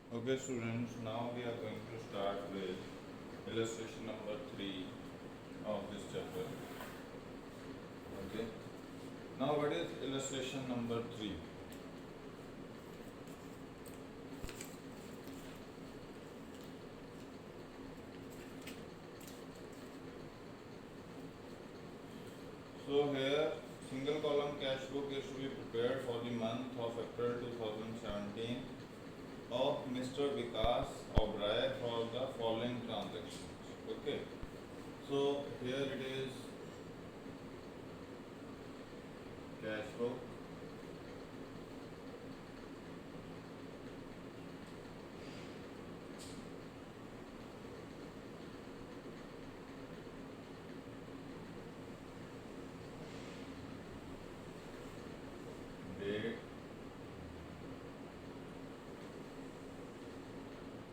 Okay, students, now we are going to start with illustration number 3 of this chapter. Okay, now what is illustration number 3? So, here single column cash book is to be prepared for the month of April 2017 of Mr. Vikas Oberoi for the following transactions. Okay, so here it is cash book. Date,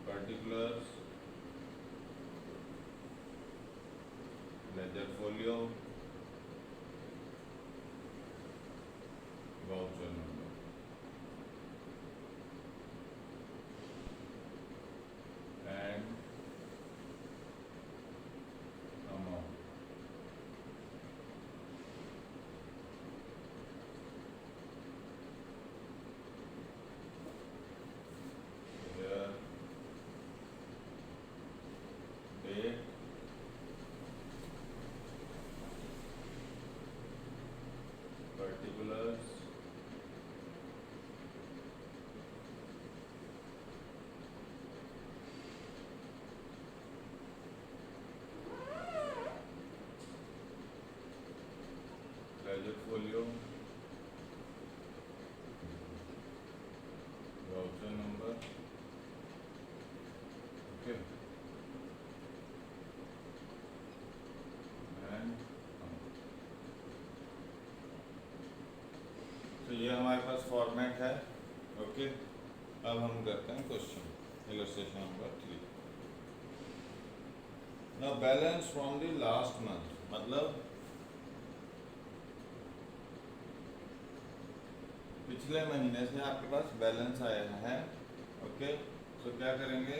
particulars, ledger folio, voucher number, and amount. Here, date, particulars, ledger folio, voucher number. Okay, and तो ये हमारे पास format है. Okay, अब हम करते हैं question. Illustration number 3. Now balance from the last month, मतलब पिछले महीने से आपके पास बैलेंस आया है. ओके, तो क्या करेंगे,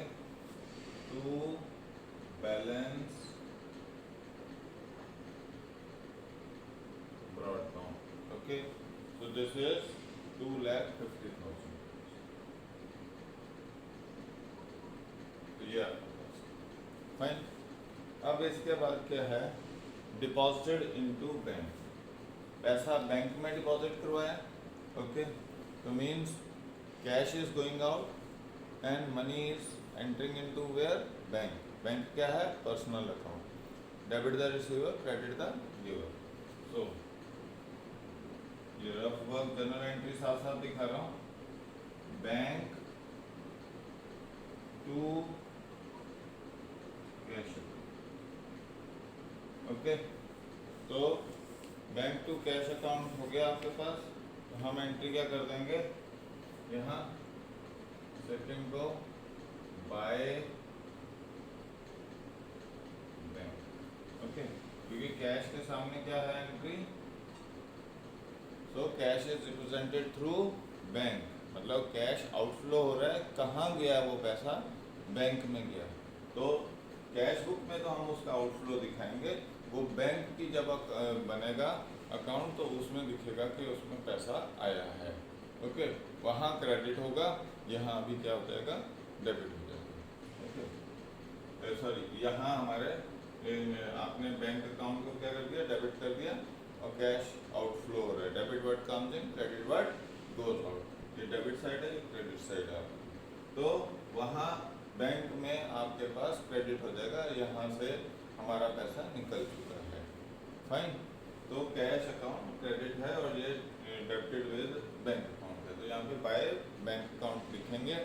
to balance brought down. Okay, so this is 2,50,000. तो ये फाइन. अब इसके बाद क्या है, डिपॉजिटेड इनटू बैंक. पैसा बैंक में डिपॉजिट करवाया. ओके, तो means cash is going out and money is entering into where, bank. Bank क्या है, personal account. Debit the receiver, credit the giver. So ये रफ वर्क जनरल एंट्री साथ साथ दिखा रहा हूँ. Bank to cash. ओके, तो बैंक टू कैश अकाउंट हो गया आपके पास. तो हम एंट्री क्या कर देंगे, यहाँ सेकंड को बाय बैंक. ओके, क्योंकि कैश के सामने क्या है एंट्री, तो cash is represented through bank. मतलब कैश आउटफ्लो हो रहा है, कहाँ गया वो पैसा, बैंक में गया. तो कैश बुक में तो हम उसका आउटफ्लो दिखाएंगे, वो बैंक की जब बनेगा अकाउंट तो उसमें दिखेगा कि उसमें पैसा आया है. ओके, वहाँ क्रेडिट होगा, यहाँ अभी क्या हो जाएगा, डेबिट हो जाएगा. ओके, सॉरी, यहाँ हमारे आपने बैंक अकाउंट को क्या कर दिया, डेबिट कर दिया, और कैश आउटफ्लो हो रहा है. Debit word comes in, credit word goes out. ये डेबिट साइड है, ये क्रेडिट साइड है. तो वहाँ बैंक में आपके पास क्रेडिट हो जाएगा, यहाँ से हमारा पैसा निकल चुका है. फाइन. तो कैश अकाउंट क्रेडिट है और ये डेबिटेड विद बैंक अकाउंट है. तो यहाँ पे बाय बैंक अकाउंट लिखेंगे.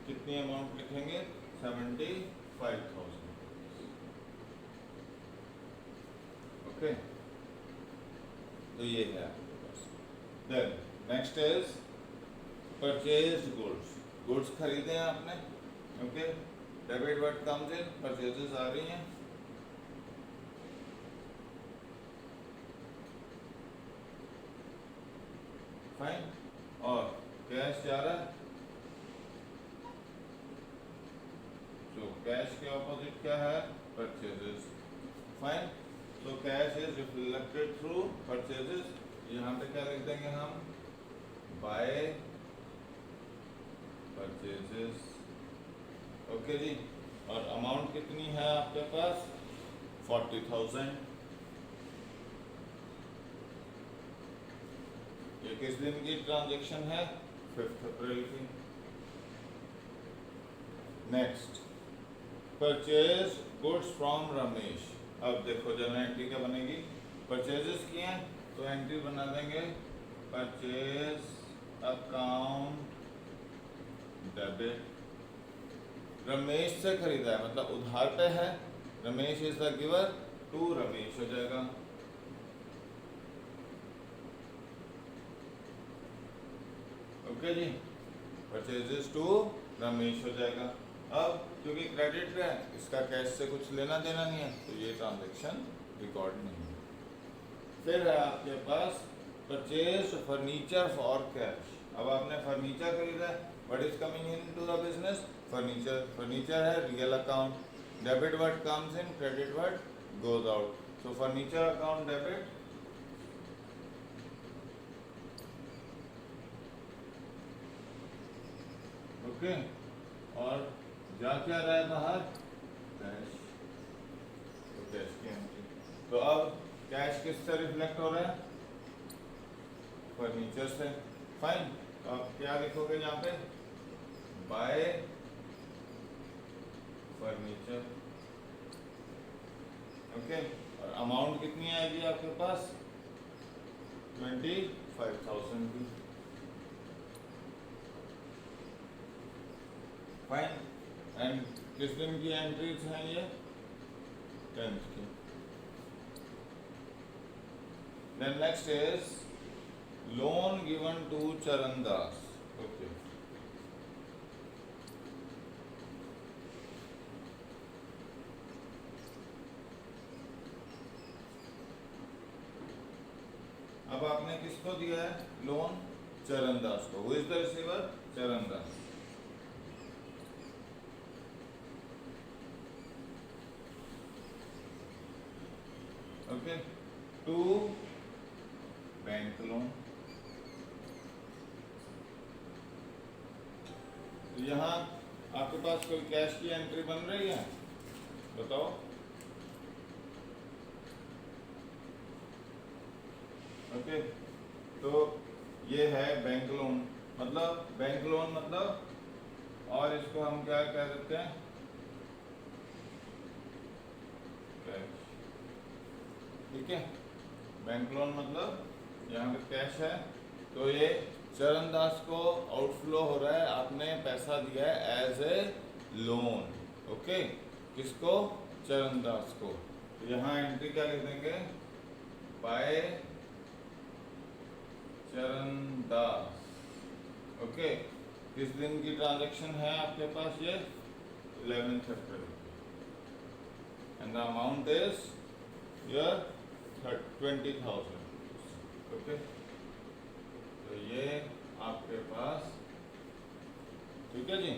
कितनी अमाउंट लिखेंगे, 75,000. ओके, तो ये है आपके पास. Then next is purchased goods. Goods खरीदे हैं आपने. Okay, debit word comes in, purchases आ रही हैं. फाइन. और कैश जा रहा है. कैश के ऑपोजिट क्या है? Purchases. Fine. So cash is reflected through purchases. यहाँ पे क्या लिख देंगे हम? By purchases. ओके जी। और अमाउंट कितनी है आपके पास? 40,000। ये किस दिन की ट्रांजैक्शन है? 5 अप्रैल की। Next, purchase goods from Ramesh. अब देखो जर्नल एंट्री क्या बनेगी? परचेजेस किए हैं तो एंट्री बना देंगे परचेज अकाउंट डेबिट। रमेश से खरीदा है मतलब उधार पे है, Ramesh is the giver, to Ramesh हो जाएगा। ओके जी, परचेजेस टू रमेश हो जाएगा। अब क्योंकि क्रेडिट पे है, इसका कैश से कुछ लेना देना नहीं है, तो ये ट्रांजैक्शन रिकॉर्ड नहीं है। फिर है आपके पास परचेज फर्नीचर फॉर कैश। अब आपने फर्नीचर खरीदा है, what is coming in to the business? Furniture. Furniture है real account, debit word comes in, credit word goes out. So furniture account debit, okay. और जा क्या रहा है बाहर? कैश। तो कैश की एंट्री। तो अब कैश किस से रिफ्लेक्ट हो रहा है? फर्नीचर से। फाइन। तो आप क्या लिखोगे यहाँ पे? Bye furniture. ओके। और अमाउंट कितनी आएगी आपके पास? 25,000 की। फाइन। एंड किस दिन की एंट्रीज हैं ये? 10th की। Then next is loan given to Charandas. Okay. अब आपने किसको दिया है लोन? चरणदास को। Who is the receiver? Charandas. Okay. To bank loan. तो यहाँ आपके पास कोई कैश की एंट्री बन रही है? बताओ। ओके। तो ये है बैंक लोन। मतलब बैंक लोन मतलब, और इसको हम क्या कह देते हैं? कैश। ठीक है। बैंक लोन मतलब यहाँ पे कैश है, तो ये चरणदास को आउटफ्लो हो रहा है, आपने पैसा दिया है एज ए लोन। ओके। किसको? चरणदास को। तो यहाँ एंट्री क्या लिख देंगे? बाय चरणदास। ओके। किस दिन की ट्रांजैक्शन है आपके पास? ये 11th April. And the amount is your 20,000। Okay. तो ये आपके पास, ठीक है जी।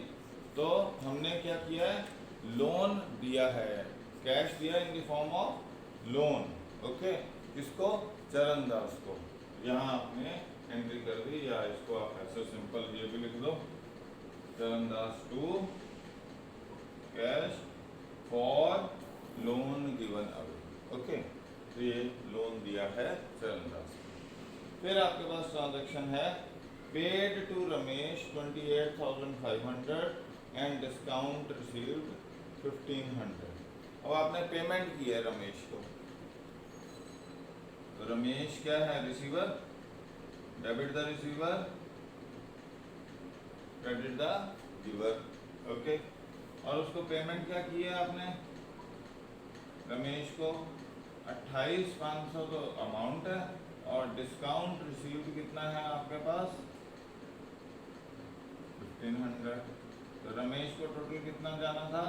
तो हमने क्या किया है? लोन दिया है, कैश दिया in the form of loan. Okay. किसको? चरणदास को। यहाँ आपने एंट्री कर दी, या इसको आप ऐसे सिंपल ये भी लिख दो, Charandas to cash for loan given away. Okay. तो ये लोन दिया है चरणदास। फिर आपके पास ट्रांजैक्शन है paid to Ramesh 28,500 and discount received 1,500। अब आपने पेमेंट की है रमेश को, तो रमेश क्या है? Receiver. Debit the receiver, credit the giver. Okay. और उसको पेमेंट क्या की है आपने? रमेश को 28,500 तो अमाउंट है, और डिस्काउंट रिसीव्ड कितना है आपके पास? 1,500। तो रमेश को टोटल कितना जाना था?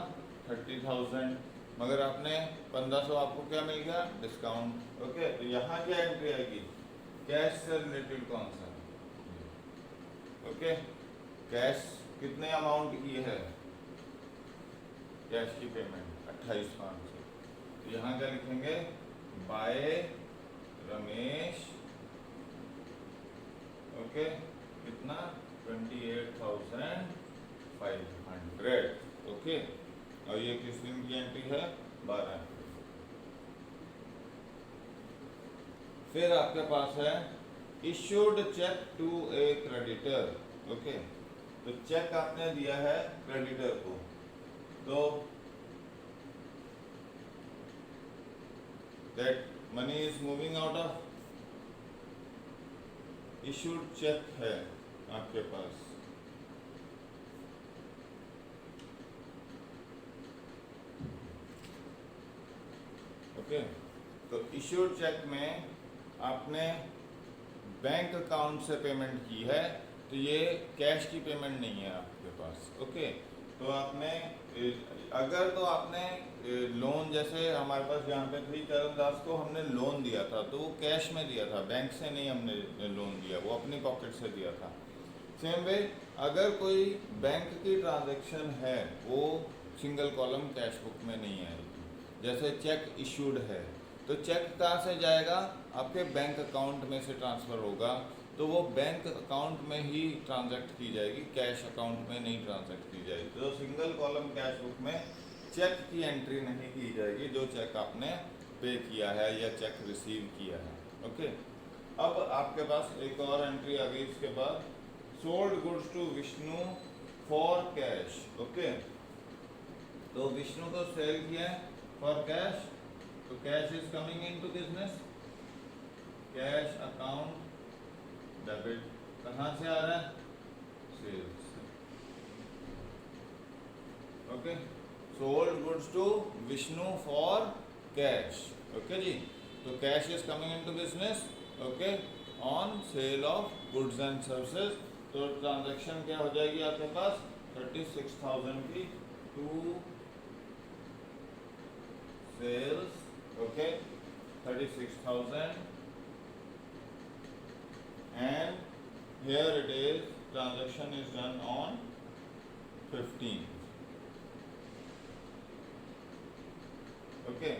30,000, मगर आपने 1,500 आपको क्या मिल गया? डिस्काउंट। ओके। तो यहाँ क्या एंट्री आएगी? कैश से रिलेटेड कौन सा? ओके। कैश कितने अमाउंट की है? कैश की पेमेंट 28,500 से। तो यहाँ क्या लिखेंगे, बाय रमेश, ओके, कितना 28,500, ओके। और ये किस दिन की एंट्री है, 12। फिर आपके पास है issued cheque to a creditor, okay. तो चेक आपने दिया है क्रेडिटर को, तो that money is moving out of, issued cheque है आपके पास, ओके। तो इश्यूड चेक में आपने बैंक अकाउंट से पेमेंट की है, तो ये कैश की पेमेंट नहीं है आपके पास, ओके। तो आपने अगर तो आपने लोन, जैसे हमारे पास यहाँ पे थी चरणदास को हमने लोन दिया था, तो वो कैश में दिया था, बैंक से नहीं हमने लोन दिया, वो अपनी पॉकेट से दिया था। सेम वे अगर कोई बैंक की ट्रांजैक्शन है, वो सिंगल कॉलम कैश बुक में नहीं आएगी। जैसे चेक इशूड है, तो चेक कहाँ से जाएगा, आपके बैंक अकाउंट में से ट्रांसफ़र होगा, तो वो बैंक अकाउंट में ही ट्रांजैक्ट की जाएगी, कैश अकाउंट में नहीं ट्रांजैक्ट की जाएगी। तो सिंगल कॉलम कैश बुक में चेक की एंट्री नहीं की जाएगी, जो चेक आपने पे किया है या चेक रिसीव किया है, ओके। अब आपके पास एक और एंट्री आ गई इसके बाद, sold goods to Vishnu for cash, okay. तो विष्णु को सेल किया फॉर कैश, तो cash is coming into business, cash account debit कहाँ से आ रहा है, सेल्स से, okay. Sold goods to Vishnu for cash, okay जी। तो cash is coming into business, okay, on sale of goods and services. तो ट्रांजैक्शन क्या हो जाएगी आपके पास, 36,000 की to sales, okay, 36,000, and here it is transaction is done on 15, okay.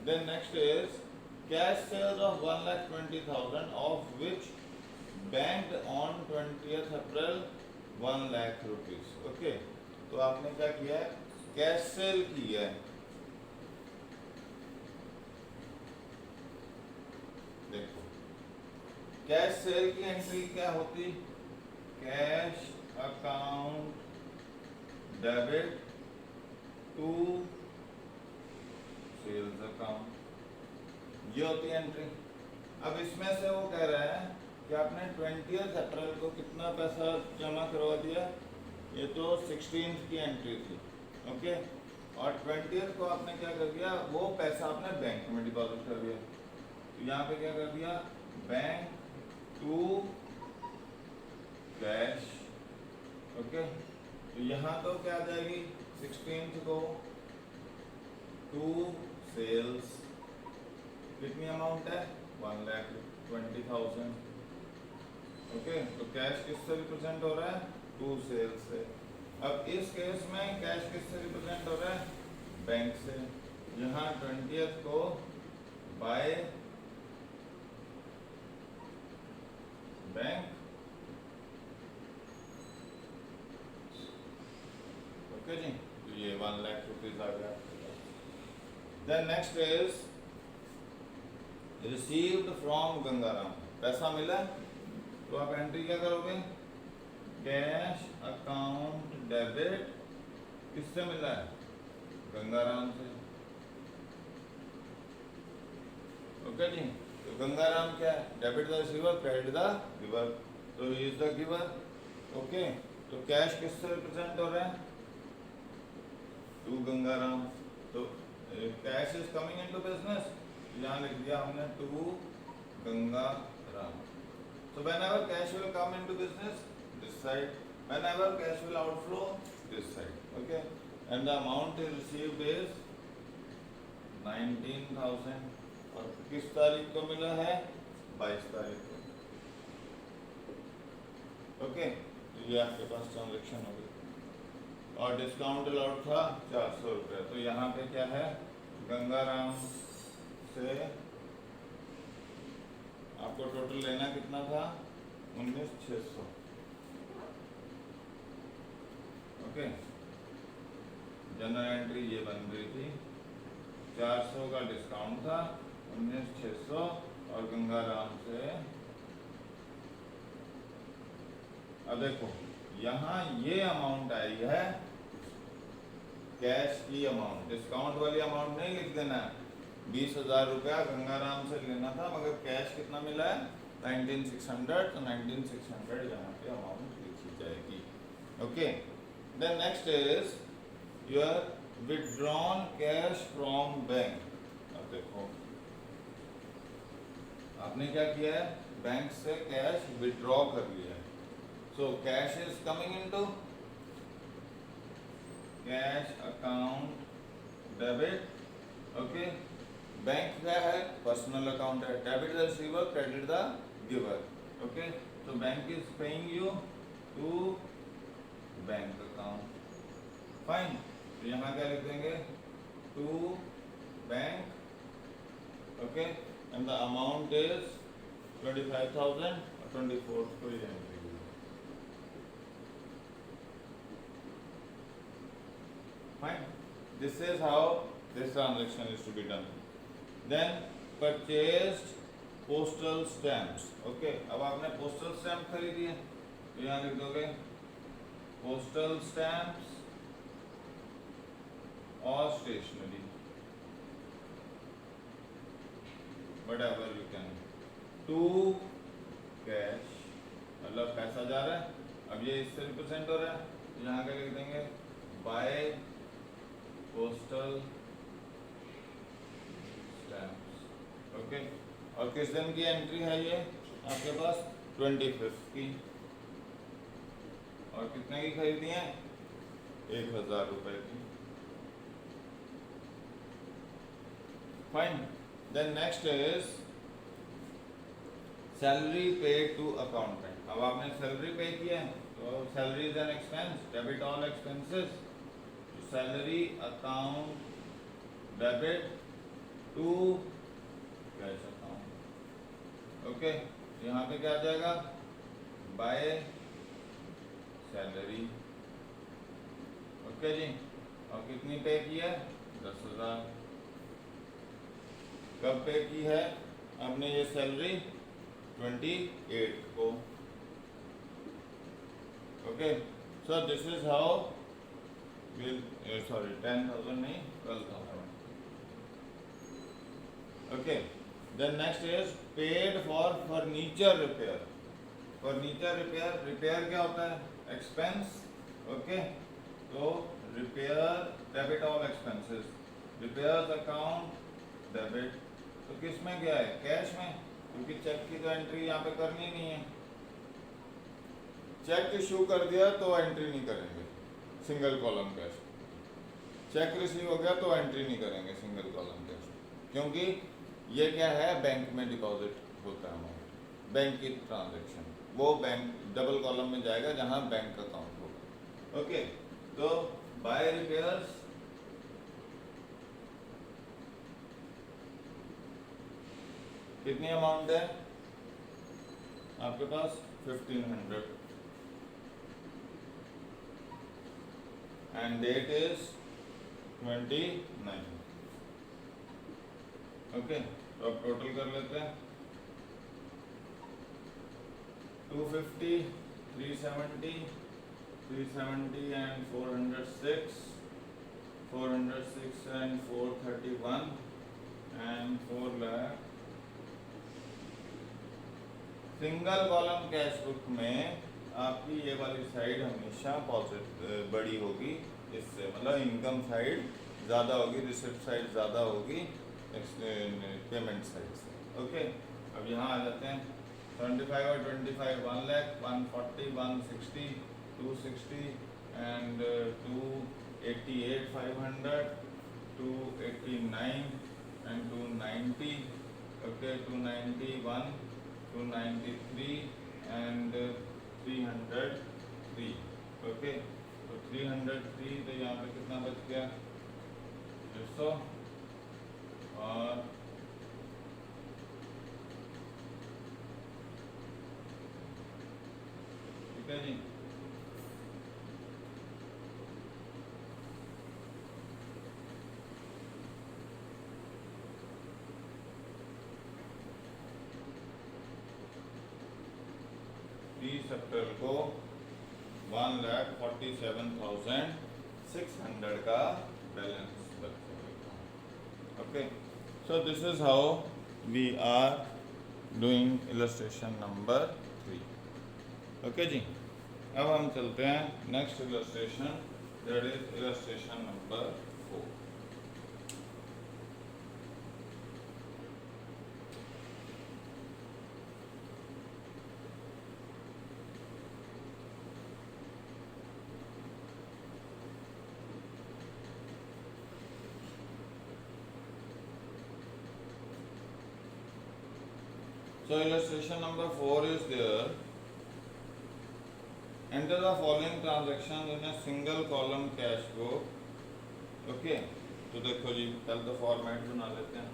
Then next is cash sales of 1,20,000, of which banked on 20th April 1 lakh rupees, okay. तो आपने क्या किया है, कैश सेल की है, देखो कैश सेल की entry क्या होती, cash account debit to sales account, ये होती है एंट्री। अब इसमें से वो कह रहा है कि आपने 20 अप्रैल को कितना पैसा जमा करवा दिया, ये तो 16 की एंट्री थी, ओके। और 20 को आपने क्या कर दिया, वो पैसा आपने बैंक में डिपॉजिट कर दिया। तो यहाँ पे क्या कर दिया, बैंक टू कैश, ओके। तो यहाँ तो क्या आ जाएगी, 16 को टू सेल्स, कितनी अमाउंट है, 1,20,000, ओके। तो कैश किससे रिप्रेजेंट हो रहा है, टू सेल्स से। अब इस केस में कैश किससे रिप्रेजेंट हो रहा है, बैंक से। यहाँ 20 को बाय बैंक, ओके जी। तो ये 1 लाख रुपीज आ गया। Then next is received from Gangaram, पैसा मिला, तो आप एंट्री क्या करोगे, कैश अकाउंट डेबिट, किससे मिला है, गंगाराम से, ओके जी। तो गंगाराम क्या है, debit the receiver, credit the giver, तो he is the giver, okay. तो कैश किससे रिप्रेजेंट हो रहा है, टू गंगाराम, तो cash is coming into business, यहाँ लिख दिया हमने to Gangaram. So whenever cash will come into business, this side. Whenever cash will outflow, this side. Okay. And the amount is received is 19,000. और किस तारीख को मिला है, 22 तारीख को, ओके। तो ये आपके पास ट्रांजेक्शन हो गई। और डिस्काउंट अलाउड था 400 रुपये। तो यहाँ पे क्या है, गंगाराम से आपको टोटल लेना कितना था, 19,600। ओके, जनरल एंट्री ये बन रही थी, 400 का डिस्काउंट था, 19,600, और गंगाराम से अब देखो यहाँ ये अमाउंट आई है कैश की अमाउंट, डिस्काउंट वाली अमाउंट नहीं लिख देना है। 20,000 रुपया गंगाराम से लेना था, मगर कैश कितना मिला है, 19,600। तो 19,600 यहाँ पे अमाउंट लिखी जाएगी। Okay, then next is your withdrawn cash from bank. अब देखो आपने क्या किया है, बैंक से कैश विथड्रॉ कर लिया है। So cash is coming into cash account debit. Okay, bank क्या है, पर्सनल अकाउंट है, debit the receiver, credit the giver. Okay, तो bank is paying you to bank account, fine. तो यहाँ क्या लिख देंगे, to bank. Okay, and the amount is 25,000 और 24 को ये entry. Fine. This is how this transaction is to be done. Then purchased postal stamps. Okay, अब आपने postal stamp खरीदी है, तो यहाँ लिख दोगे postal stamps or stationery, whatever you can. To cash, मतलब पैसा जा रहा है, अब ये इससे रिप्रेजेंट हो रहा है, तो यहाँ क्या लिख देंगे, by पोस्टल स्टैम्प्स। ओके, और किस दिन की एंट्री है ये आपके पास, 25 की, और कितने की खरीदी है, 1,000 रुपए की। Fine. Then next is salary paid to accountant. अब आपने सैलरी पे किया है, तो salary is an expense, debit all expenses, salary account debit to cash account. Okay, यहाँ पे क्या आ जाएगा, बाय सैलरी। ओके जी, और कितनी पे की है, 10,000। कब पे की है आपने ये सैलरी, 28 को। Okay, so this is how will 10,000 नहीं, 12,000। Okay, then next is paid for furniture repair. Furniture repair, repair क्या होता है, expense। Okay, तो repair debit all expenses, repairs account debit। तो किस में गया है, कैश में, क्योंकि चेक की तो एंट्री यहाँ पे करनी नहीं है। चेक इशू कर दिया तो एंट्री नहीं करेंगे single column cash, check receive हो गया तो एंट्री नहीं करेंगे सिंगल कॉलम कैश, क्योंकि ये क्या है, बैंक में डिपॉजिट होता है अमाउंट, बैंक की ट्रांजैक्शन, वो बैंक डबल कॉलम में जाएगा जहां बैंक अकाउंट होगा। ओके, तो बाय रिपेयर्स कितनी अमाउंट है आपके पास, 1,500, and date is 29। ओके, तो अब टोटल कर लेते हैं, 250, 370, 370 and 406, 406 and 431 and 4 lakh। Single column cash book में आपकी ये वाली साइड हमेशा पॉजिटिव बड़ी होगी, इससे मतलब इनकम साइड ज़्यादा होगी, रिसिप्ट साइड ज़्यादा होगी पेमेंट साइड से। ओके, अब यहाँ आ जाते हैं, 75 और 25, 1 lakh, 140, 160, 260 and 288, 500, 289 and 290। Okay, 291, 293 and 303। Okay, तो 303, तो यहाँ पे कितना बच गया 150 और ठीक है जी। अप्रैल को 1,47,600 का बैलेंस बचेगा। Okay, so this is how we are doing illustration number 3। Okay जी, अब हम चलते हैं next illustration, that is illustration number 4। So illustration number 4 is there. Enter the following transactions in a single column cash book. Okay, तो देखो जी, कल तो format बना लेते हैं।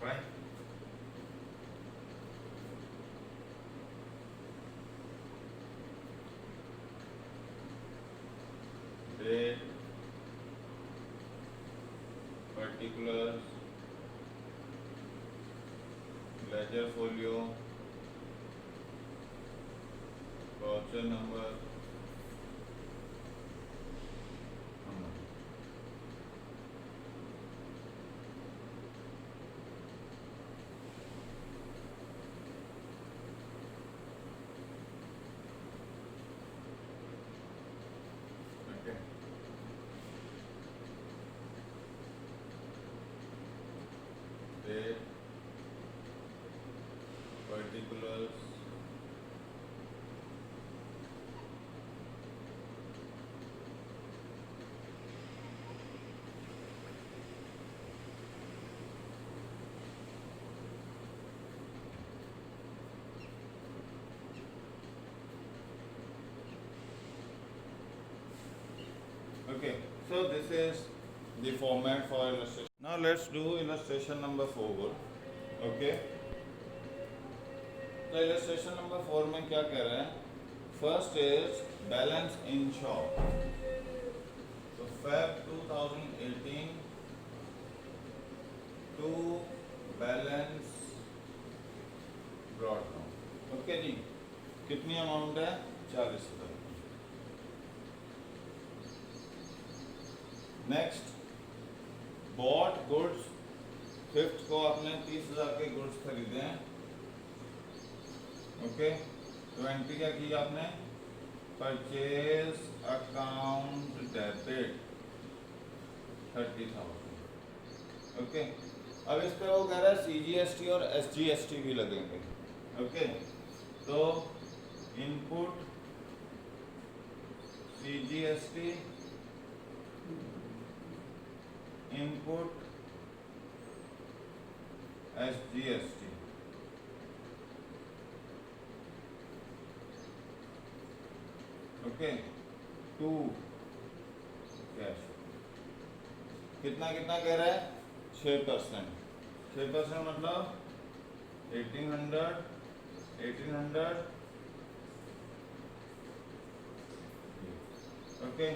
Right? Date, particulars, ledger folio, voucher number, okay. Date, particulars, okay. So this is the format for illustration. Now let's do illustration number 4. Okay. तो illustration number 4 में क्या कह रहे हैं? First is balance in shop. So Feb 2018 to balance brought down. Okay जी, कितनी amount है? 40,000। Next, bought goods, 5th को आपने 30,000 के गुड्स खरीदे हैं। ओके, तो एंट्री क्या की आपने? Purchase account debit 30,000। ओके, अब इस पे वो कह रहा है CGST और SGST भी लगेंगे। ओके, तो input CGST, input SGST। Okay, to cash. कितना कितना कह रहा है? 6%। 6% मतलब 1800। ओके,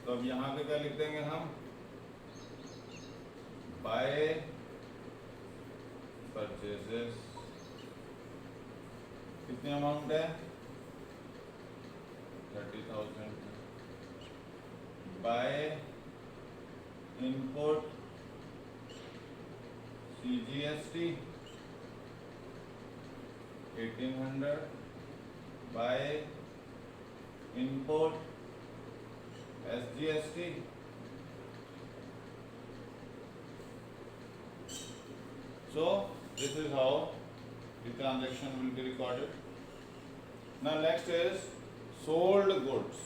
तो अब यहाँ पे क्या लिख देंगे हम? बाय परचेजेस, कितनी अमाउंट है? 30,000। By input CGST 1800, by input SGST। So this is how the transaction will be recorded. Now next is sold goods.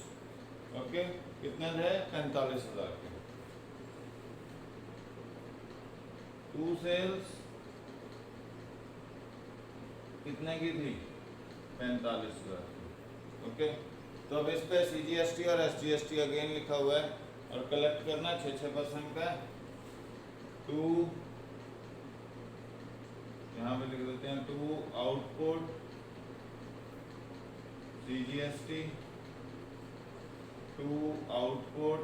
Okay, कितने थे? 45,000 के। टू सेल्स कितने की थी? 45,000। ओके, तो अब इस पे CGST और SGST अगेन लिखा हुआ है और कलेक्ट करना 6% का। टू, यहाँ पे लिख देते हैं to output CGST, to output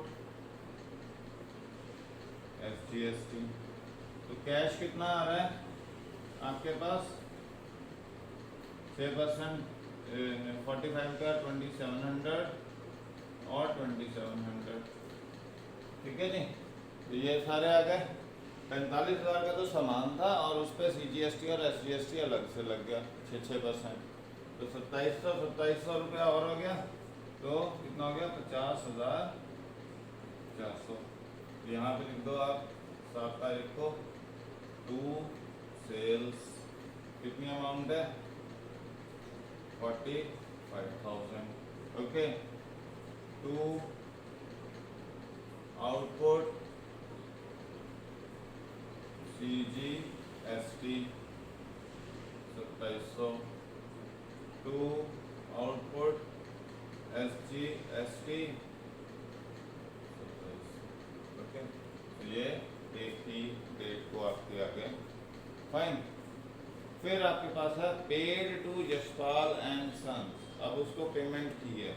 SGST। तो कैश कितना आ रहा है आपके पास? 6% 45 का 2700 और 2700। ठीक है जी, तो ये सारे आ गए। 45,000 का तो सामान था और उस पर CGST और SGST अलग से लग गया 6%। तो 2700 रुपया और हो गया, तो कितना हो गया? 50,400। यहाँ पे लिख दो आप 7 तारीख को। टू सेल्स कितनी अमाउंट है? 45,000। Okay, to output CGST 2700, to output SGST 2700। Okay, तो ये एक ही डेट को आपके आगे फाइन। फिर आपके पास है paid to Yashpal and sons. अब उसको पेमेंट की है,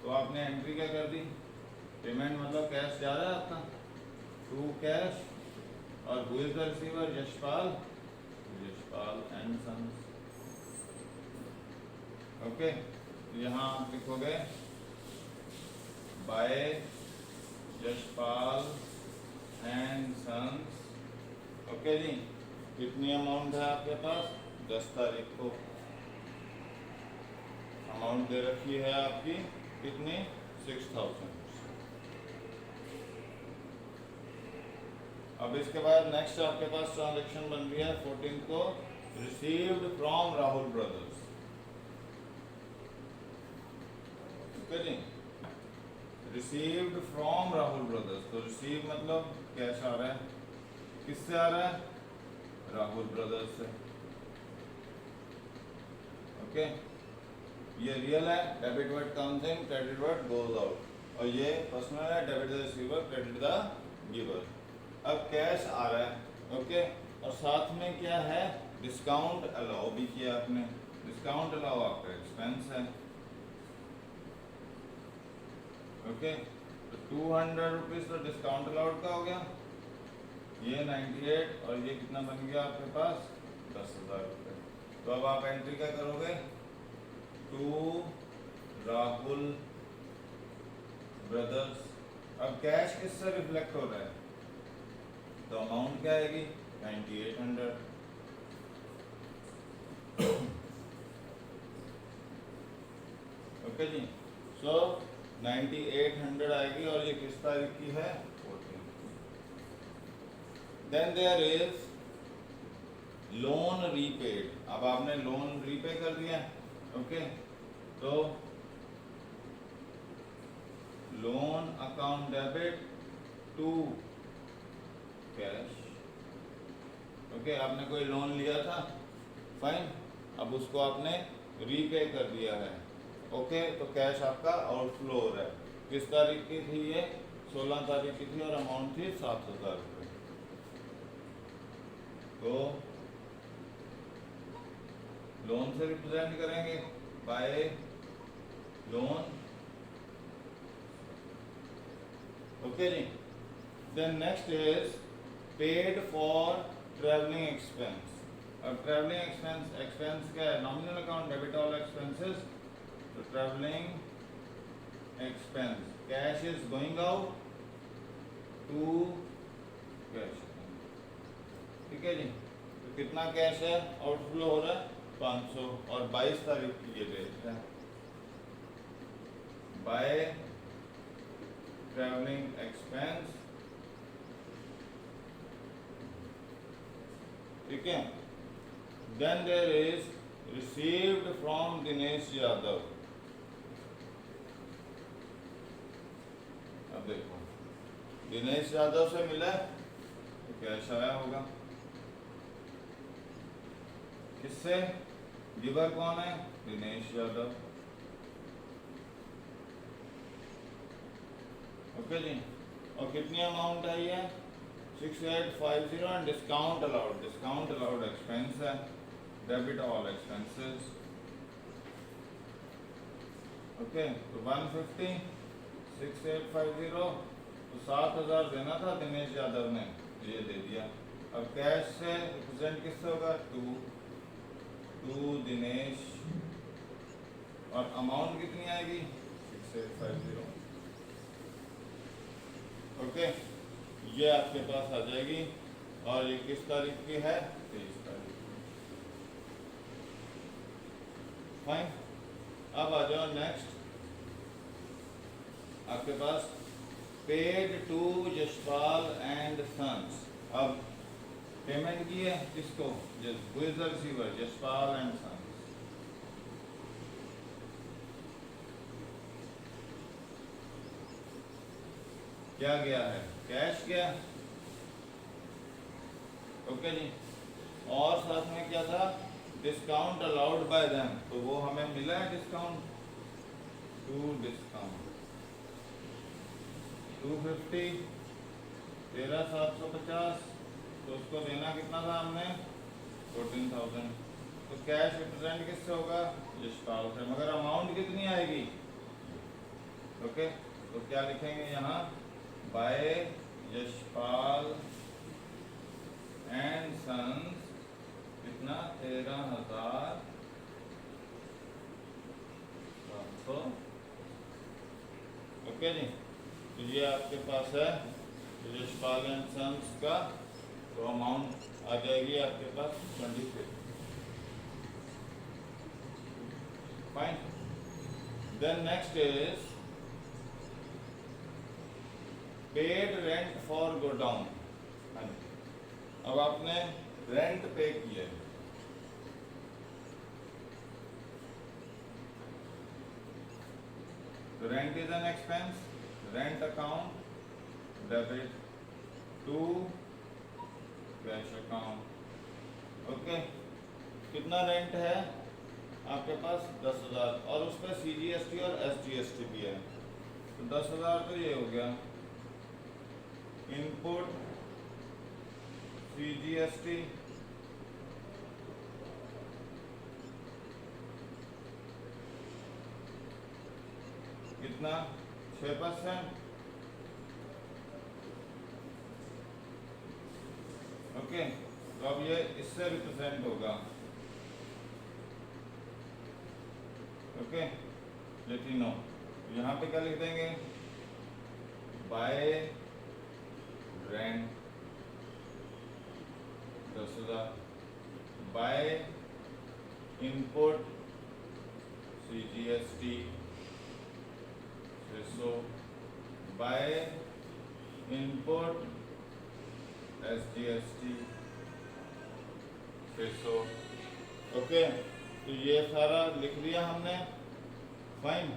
तो आपने एंट्री क्या कर दी? पेमेंट मतलब कैश जा रहा है आपका, टू कैश, और who is the receiver? Yashpal, Yashpal and sons. Okay, यहाँ आप लिखोगे by Yashpal and sons. Okay जी, कितनी अमाउंट है आपके पास? 10 तारीख को अमाउंट दे रखी है आपकी कितनी? 6,000। अब इसके बाद नेक्स्ट आपके पास ट्रांजैक्शन बन रही है 14 को, received from Rahul brothers. Okay ji, received from Rahul brothers. तो रिसीव मतलब कैश आ रहा है, किससे आ रहा है? राहुल ब्रदर्स से। ओके, ये रियल है, debit word comes in, credit word goes out, और ये पर्सनल है, debit the receiver, credit the giver. अब कैश आ रहा है। ओके, और साथ में क्या है? डिस्काउंट अलाउ भी किया आपने। डिस्काउंट अलाउ आपका एक्सपेंस है। ओके, तो 200 रुपीज तो डिस्काउंट अलाउड का हो गया, ये 98, और ये कितना बन गया आपके पास? 10,000 रुपये। तो अब आप एंट्री क्या करोगे? To Rahul brothers. अब कैश किससे रिफ्लेक्ट हो रहा है? तो अमाउंट क्या आएगी? 9800। ओके जी, सो 9800 आएगी, और ये किस तारीख की है? 14। Then there is loan repaid. अब आपने लोन रीपे कर दिया। ओके, तो loan account debit to cash. Okay, आपने कोई लोन लिया था, फाइन, अब उसको आपने रीपे कर दिया है। ओके, तो कैश आपका आउटफ्लो हो रहा है। किस तारीख की थी ये? 16 तारीख की थी, और अमाउंट थी 7,000 रुपये। तो लोन से रिप्रेजेंट करेंगे बाय लोन। ओके जी, then next is paid for travelling expense. अब ट्रैवलिंग एक्सपेंस, एक्सपेंस क्या है? Nominal account, debit all expenses. तो travelling expense, cash is going out to cash. ठीक है जी, तो कितना कैश है आउटफ्लो हो रहा है? 500, और 22 तारीख की ये डेट है। By travelling expense. ठीक है, then there is received from Dinesh Yadav. अब देखो, दिनेश यादव से मिला। कैश आया होगा। किससे? गिवर कौन है? दिनेश यादव। ओके जी। और कितनी अमाउंट है ये? 6850 and discount allowed. Discount allowed expense है, डेबिट ऑल एक्सपेंसेस। ओके, तो 150 6850 तो 7000 देना था दिनेश यादव ने, ये दे दिया। अब कैश से रिप्रेजेंट किससे होगा? टू दिनेश। और अमाउंट कितनी आएगी? 6850। ओके, ये आपके पास आ जाएगी। और ये किस तारीख की है? 23 तारीख की। फाइन। अब आ जाओ नेक्स्ट आपके पास paid to Yashpal and sons. अब पेमेंट की है किसको? Who is the receiver? Yashpal and sons. क्या गया है? कैश गया। ओके जी। और साथ में क्या था? डिस्काउंट अलाउड बाय देम, तो वो हमें मिला है डिस्काउंट। टू डिस्काउंट 250 13750, तो उसको देना कितना था हमने? 14,000। तो कैश रिप्रेजेंट किससे होगा? यशपाल से। मगर अमाउंट कितनी आएगी? ओके, तो क्या लिखेंगे यहाँ? बाय यशपाल एंड सन्स कितना? 13,700। ओके जी। तो ये आपके पास है यशपाल एंड सन्स का, तो अमाउंट आ जाएगी आपके पास 25। Fine. Then next is paid rent for godown. अब आपने रेंट पे किया है, तो rent is an expense. Rent account debit to cash account. Okay, कितना रेंट है आपके पास? 10,000। और उस पर CGST और SGST भी है, तो 10,000 तो ये हो गया। इनपुट CGST कितना? 6%। ओके, तो अब ये इससे रिप्रेजेंट होगा। Okay, Latino. यहाँ पे क्या लिख देंगे? Bye rent 10,000, by input CGST 600, by input SGST 600। Okay, तो ये सारा लिख लिया हमने। फाइन।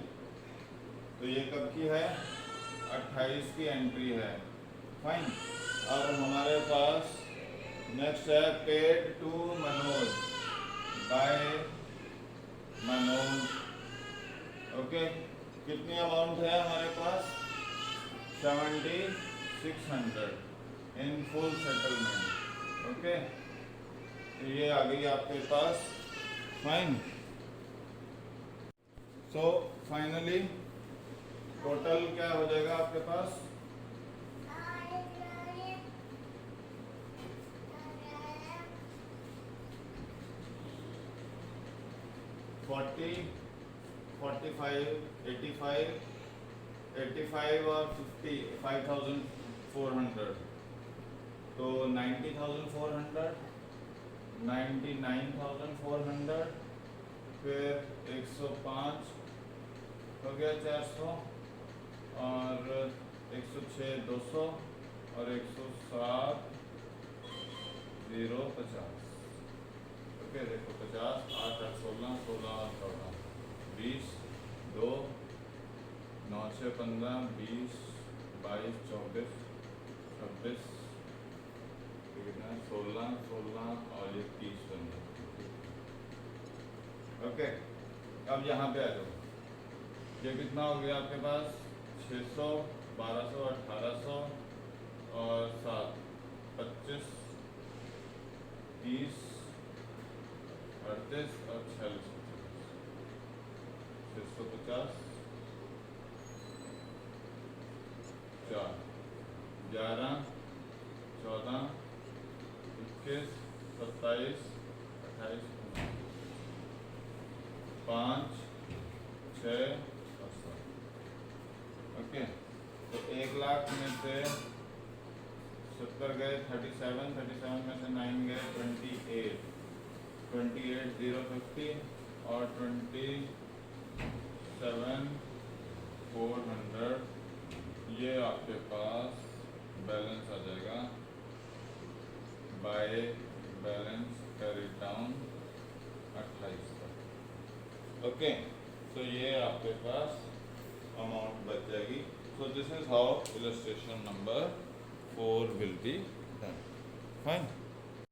तो ये कब की है? 28 की एंट्री है। फाइन। अब हमारे पास नेक्स्ट है paid to Manoj by Manoj. Okay, कितनी अमाउंट है हमारे पास? 7600 इन फुल सेटलमेंट। ओके, तो ये आ गई आपके पास। फाइन। सो फाइनली टोटल क्या हो जाएगा आपके पास? 40, 45, 85, 85 और 50, 5,400, तो 90,400, 99,400, फिर 105 हो गया 400, और 106 200, और 107 050। ओके, देखो 50 8 8 16 16 8 14 20 2 9 6 15 20 22 24 26 कितना 16 16 और ये 30 बन गया। ओके, अब यहाँ पे आ जाओ। ये कितना हो गया आपके पास 600 1200 1800 और 7 25 30 38 और 46 650 4 11 14 21 27 28 5 6 और 7। ओके, तो 1 लाख में से 70 गए 37 37 में से 9 गए 28 28 0 50 और 27 400। ये आपके पास बैलेंस आ जाएगा बाय बैलेंस कैरी डाउन 28 तक। ओके, तो ये आपके पास अमाउंट बच जाएगी। सो this is how illustration number 4 will be done. Fine.